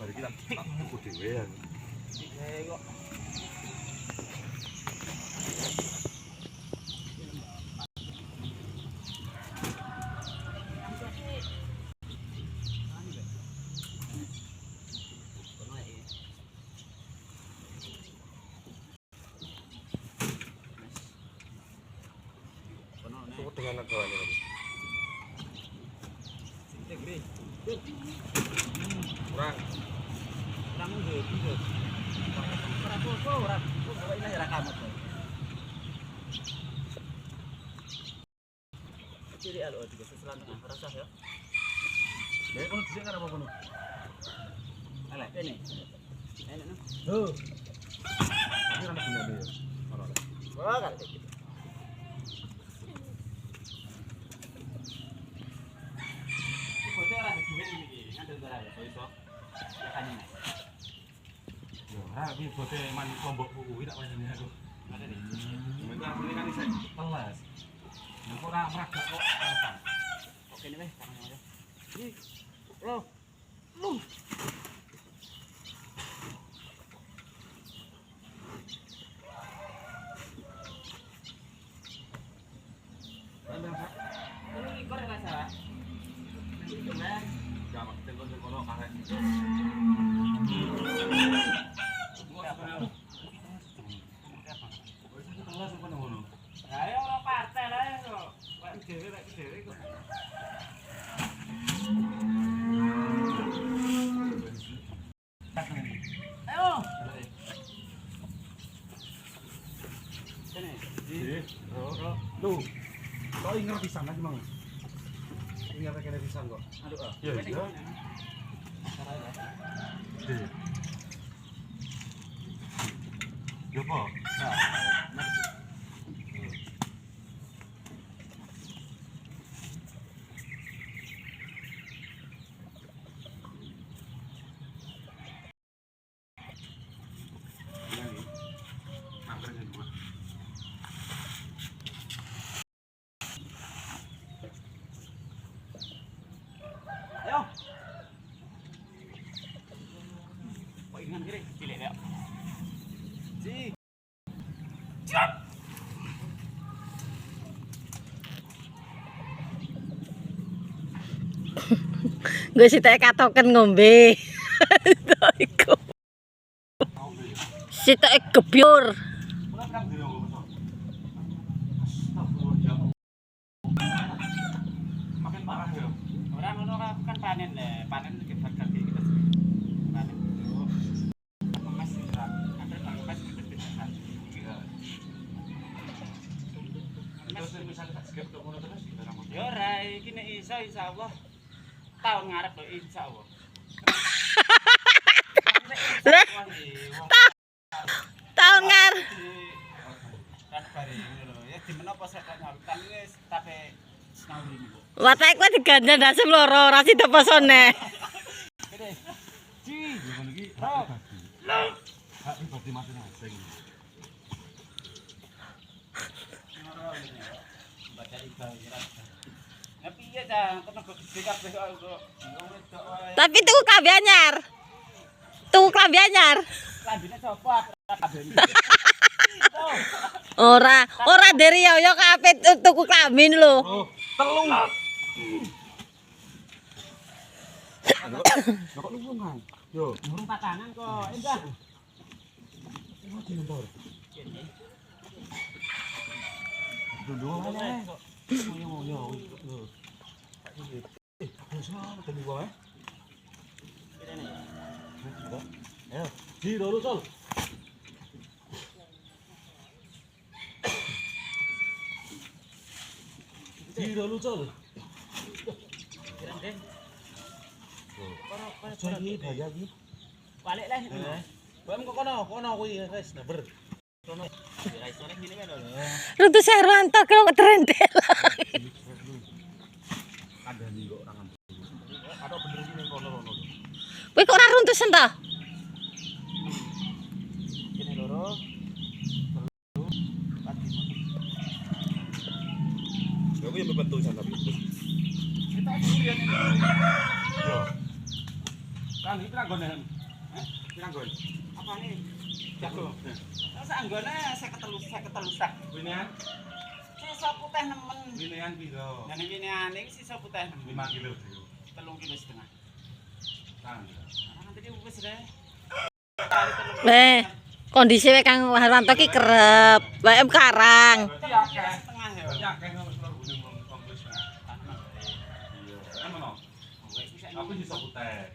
Bari kita tak tuku dhewe ya. Kok. Tuku dengan negara ini. Kurang. Kurang nggih, nggih. Ora apa-apa, ora. Kok ini ora kamet. Ciri alo juga seselan tengah rasa ya. Nek kono dhisik kan apa kono? Alah, ini. Enak no. Loh. Tapi kan gunane ya. Ora. Wah, kan gitu. Foto ora ada duit iki, ngandel ora ya, kok iso. Ya kan ini. Yo, ora iki bote man lombok kuwi tak wani aku. Ada nih. Mereka asli kan isih teles. Nek ora meragak kok apa. Oke nih, tangan aja. Ih. Lo. Lu. Bandang Pak. Ini ikor ya masalah. Ini kemarin. Jamak kono karek. Teles apa ngono? Ayo ora partai lah kok. Wak dhewe kok. Ayo. Sini. Loh. Kok ingat pisan lagi, Mang? Ingat kene pisan kok. Aduh. Iya, iya. Gede. Yo, Pak. Ayo. Kok ingat kiri, cilik ya. Si. Siap. Gue sih tak katoken ngombe. Iku. Si tak gebyur. Makin parah ya. Orang ngono kan panen le, panen kita ganti kita panen. Mengas serat, ada mengas kita kan. Terus bisa tak skip tok ngono terus kita ramu. Yo ora iki nek iso insyaallah tahun ngarep lho insyaallah. Lah, tahun ngar. Kan bari ngono lho. Ya di menapa sekat ngawitan wis tapi ngawi niku. Watak kowe diganja nasib loro ora sida posone. Gede. Ji. Ya ngono iki Oh. hak pribadi masing-masing. Baca ibal kira. Ya piye ta, tenaga gede kabeh kok. Wong wedok wae. Tapi tuku klambi anyar. Tuku klambi anyar. Lambine sapa kabeh. Ora dari yo kabeh tuku klambi lho. Oh, telu. Kok lu ngomong? Yo, Burung patangan kok. Endah. ini di nomor. Dulu aja. Yo. Terus tadi gua Ayo, di dulu sol. Di dulu sol. Kira deh. Jadi bahaya iki. Balik lah. Kowe kok kono kuwi wis neber. Kono. Ya isore ngene kan lho. Runtu Serwanto kok trendel. Kandhani kok ora ngambil. Ada bener iki ning kono-kono. Kowe kok ora runtusen to? Kene loro. Aku yang bebentuk sana tapi. Kita kurian ini. Yo. Kan iki pirang gon. Pirang gon. Apa nih? Jago. Masa anggone 53 sak. Winean, Sisa putih nemen. winean piro? Yang ini aneh sisa putih nemen. 5 kilo. 3,5 kilo. Kan. Nanti dia wis deh. Kondisi wae Kang Harwanto ki kerep, wae karang. Berarti akeh. Setengah ya. Berarti akeh nomor telur gunung komplis. Iya. Kan ngono. Aku iso putih.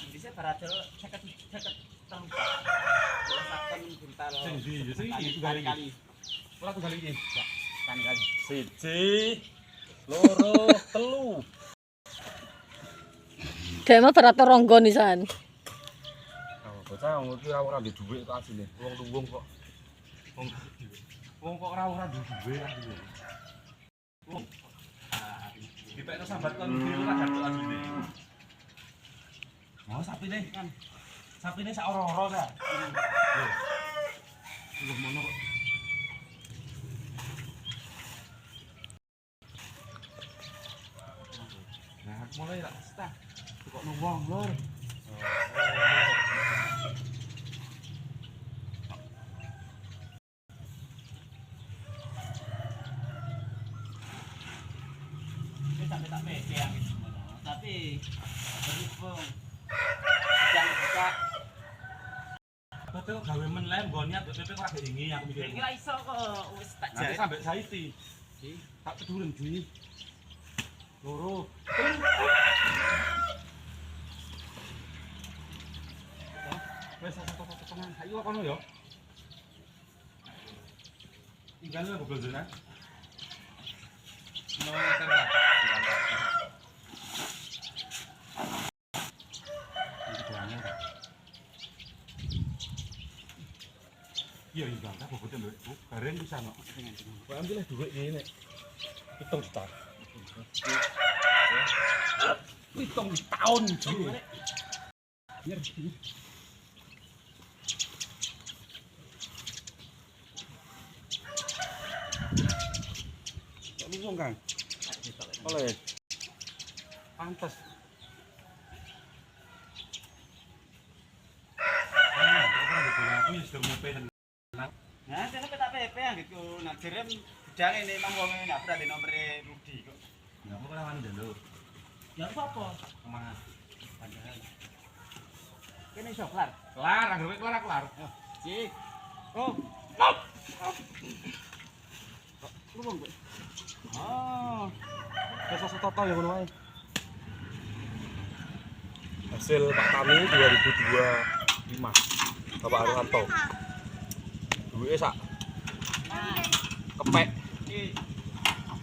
Bisa baracel 50 tahun. Sing ndi? Sing iki kali. Ora tunggal iki. Kali. Siji, loro, telu. Dek mah berat ronggo nisan. Bocah wong iki ora ndek dhuwit kok asline. Wong luwung kok. Wong kok ora ndek dhuwit asline. Wong dipekno sambat kon dhewe ora gak asline. Oh, sapine kan. Sapine sak ora-ora ta. Lho. Lho mono kok. Nah, mulai lah, stah. Kok nuwong, Lur. Sampai tak pede yang itu. Tapi berhubung jangan buka. Pepe kok gawe men lem goniat, Pepe kok agak ingi aku mikir. Kira iso kok wis tak Nanti jahit. sampai saiti. Tak peduren Jui. Loro. Wes satu tengah. Ayo kono ya. Tinggal lah bobol zona. No meter lah. Iya, iya, tak bobotnya lho. Bareng bisa no. Kok ambil lah duit ini nek. 7 juta. 7 tahun Ji. Biar kok luwung Kang? Oleh. Pantes. Aku ya sudah ngepe Nah, saya tak PP yang gitu. Nah, jerem bidang ini mang wong ini apa di nomere Rudi kok. Ya aku kan dulu. Ya apa? Kemana? Padahal. Kene iso kelar. Kelar, anggere kelar kelar. Si. Oh. Luwung kok. Oh. Besok total ya ngono wae. Hasil Pak Tami 2025. Bapak Harwanto. Duwe sak Nah, kepek. iki